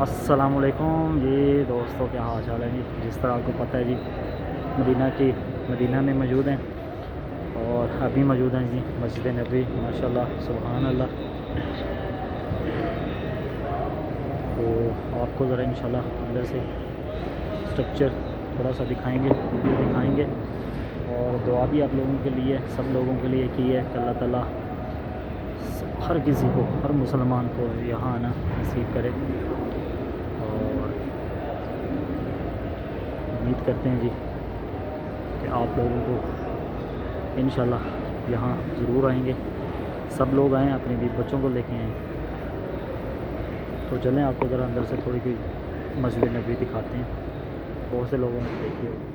السلام علیکم جی دوستوں، کیا حال چال ہے جی؟ جس طرح آپ کو پتہ ہے جی، مدینہ میں موجود ہیں اور ابھی موجود ہیں جی مسجد نبوی، ماشاءاللہ سبحان اللہ۔ تو آپ کو ذرا انشاءاللہ اندر سے اسٹرکچر تھوڑا سا دکھائیں گے اور دعا بھی آپ لوگوں کے لیے، سب لوگوں کے لیے کی ہے کہ اللہ تعالیٰ ہر کسی کو، ہر مسلمان کو یہاں آنا نصیب کرے، اور امید کرتے ہیں جی کہ آپ لوگوں کو انشاءاللہ یہاں ضرور آئیں گے، سب لوگ آئیں، اپنے بھی بچوں کو لے کے آئیں۔ تو چلیں آپ کو ذرا اندر سے تھوڑی سی مسجد نبوی دکھاتے ہیں، بہت سے لوگوں نے دیکھی ہوگی۔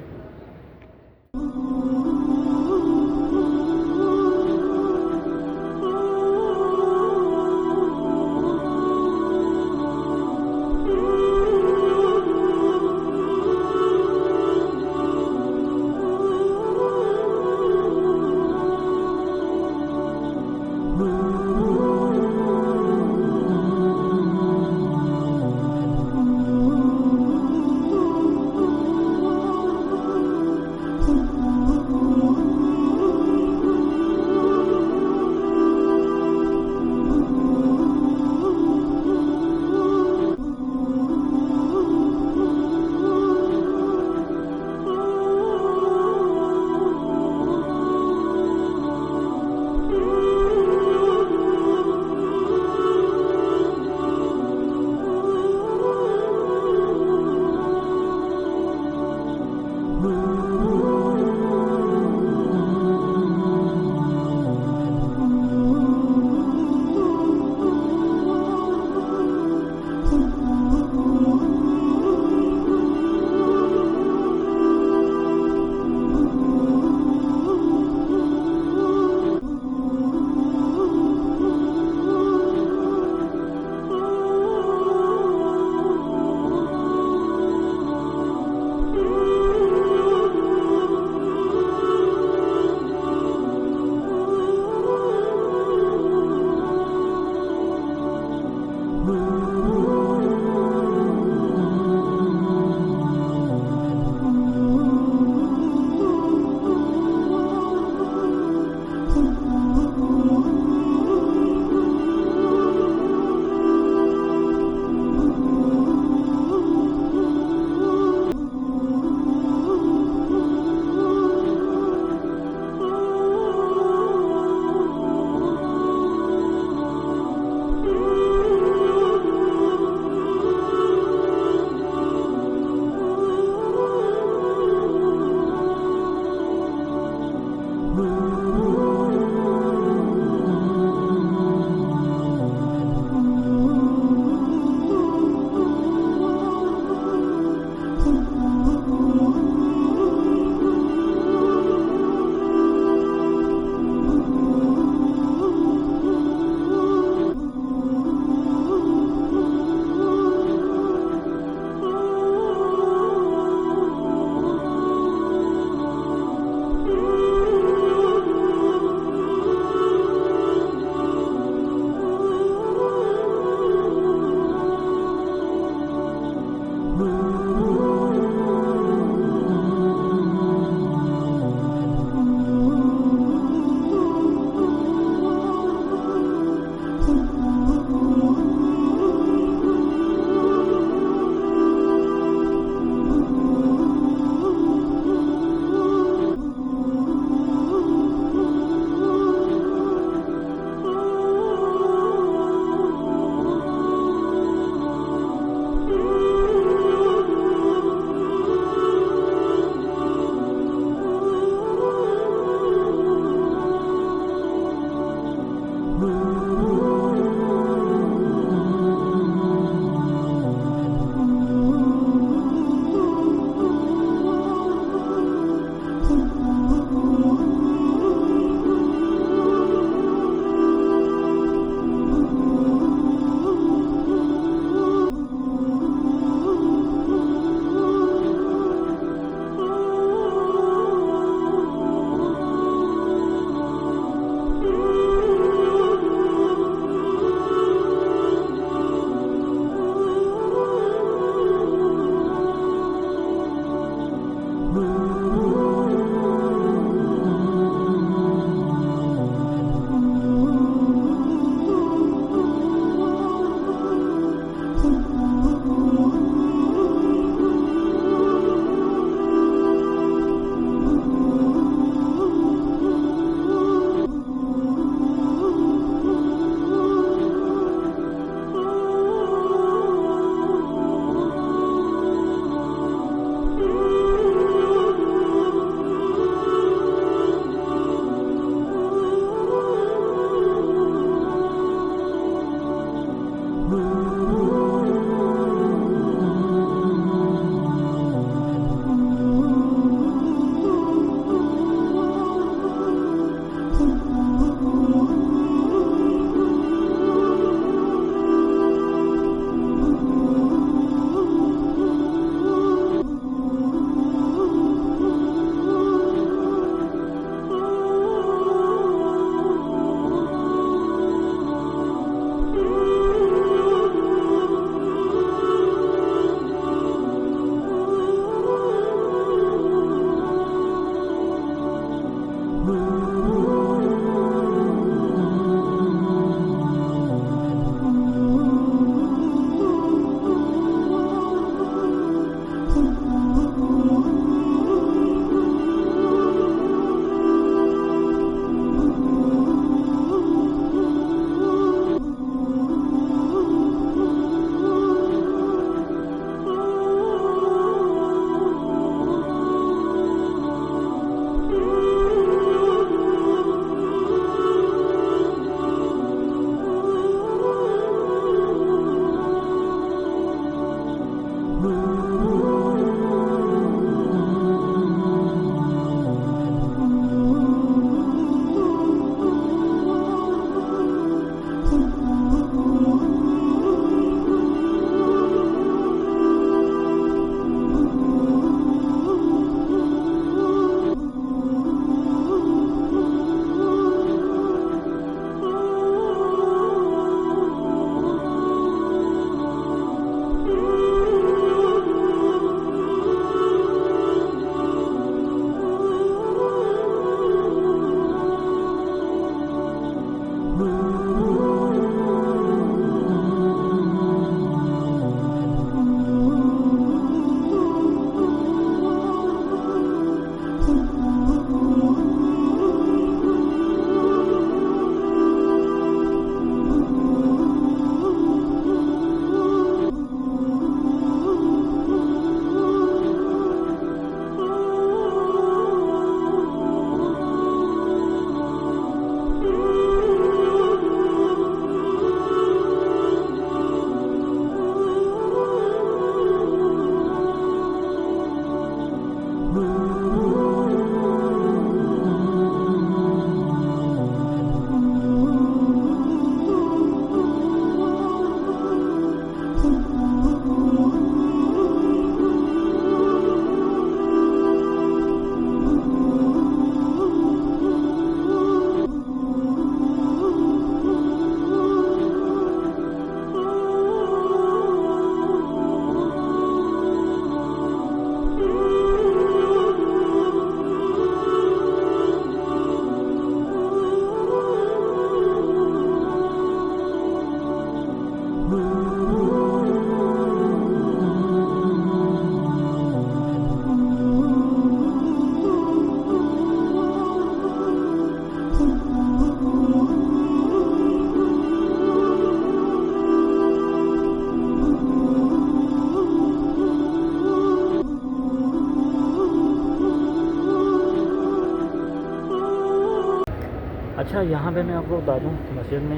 اچھا یہاں پہ میں آپ کو بتا دوں مسجد میں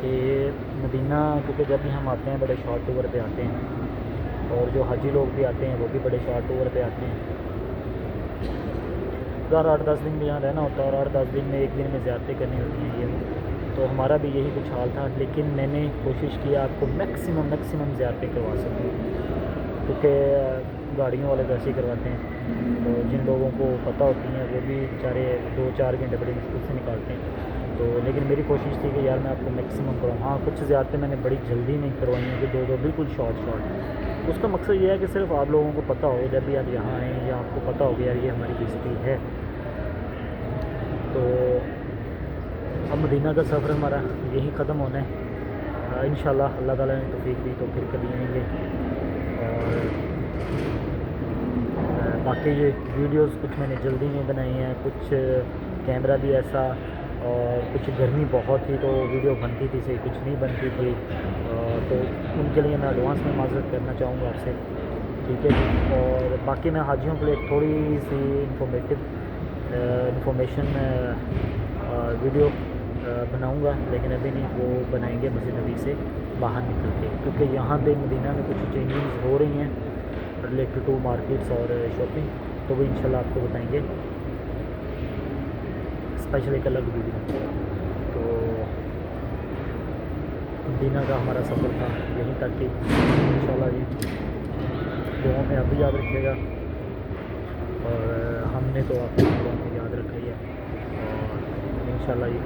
کہ مدینہ کیونکہ جب بھی ہم آتے ہیں بڑے شارٹ ٹور پہ آتے ہیں، اور جو حاجی لوگ بھی آتے ہیں وہ بھی بڑے شارٹ ٹور پہ آتے ہیں. 8-10 دن بھی یہاں رہنا ہوتا ہے، اور 8-10 دن میں 1 دن میں زیارتیں کرنی ہوتی ہیں. یہ تو ہمارا بھی یہی کچھ حال تھا، لیکن میں نے کوشش کی آپ کو میکسیمم زیارتیں کروا سکوں، کیونکہ گاڑیوں والے ویسے ہی کرواتے ہیں، تو جن لوگوں کو پتہ ہوتی ہیں وہ بھی بیچارے 2-4 گھنٹے بڑی مشکل سے نکالتے ہیں. تو لیکن میری کوشش تھی کہ یار میں آپ کو میکسیمم کراؤں. ہاں کچھ زیارتیں میں نے بڑی جلدی نہیں کروائی ہیں کہ 2 بالکل شارٹ. اس کا مقصد یہ ہے کہ صرف آپ لوگوں کو پتہ ہو جب بھی آپ یہاں آئیں، یا آپ کو پتہ ہو کہ یار یہ ہماری ہسٹری ہے. تو اب مدینہ کا سفر ہمارا یہی ختم ہونا ہے. انشاءاللہ اللہ تعالیٰ نے توفیق دی تو پھر کبھی آئیں گے. اور باقی یہ ویڈیوز کچھ میں نے جلدی میں بنائی ہیں، کچھ کیمرہ بھی ایسا، اور کچھ گرمی بہت تھی تو ویڈیو بنتی تھی صحیح، کچھ نہیں بنتی تھی. تو ان کے لیے میں ایڈوانس میں معذرت کرنا چاہوں گا آپ سے، ٹھیک ہے جی. اور باقی میں حاجیوں کے لیے ایک تھوڑی سی انفارمیشن ویڈیو بناؤں گا، لیکن ابھی نہیں، وہ بنائیں گے مسجد نبی سے باہر نکل کے، کیونکہ یہاں پہ مدینہ میں کچھ چینجز ہو رہی ہیں ریلیٹڈ ٹو مارکیٹس اور شاپنگ، تو وہ انشاءاللہ آپ کو بتائیں گے اسپیشل ایک الگ ویڈیو. تو مدینہ کا ہمارا سفر تھا یہیں تک کہ انشاءاللہ جی دعاؤں میں اب بھی یاد رکھیے گا، اور ہم نے تو آپ کو دعاؤں میں یاد رکھا ہی ہے. اور انشاءاللہ جی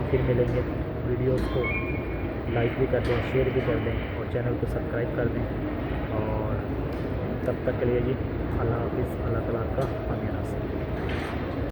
پھر ملیں گے. ویڈیوز کو لائک بھی کر دیں، شیئر بھی کر دیں، اور چینل کو سبسکرائب کر دیں. اور تب تک کے لیے جی اللہ حافظ. اللہ تعالیٰ کا حامی ناصر.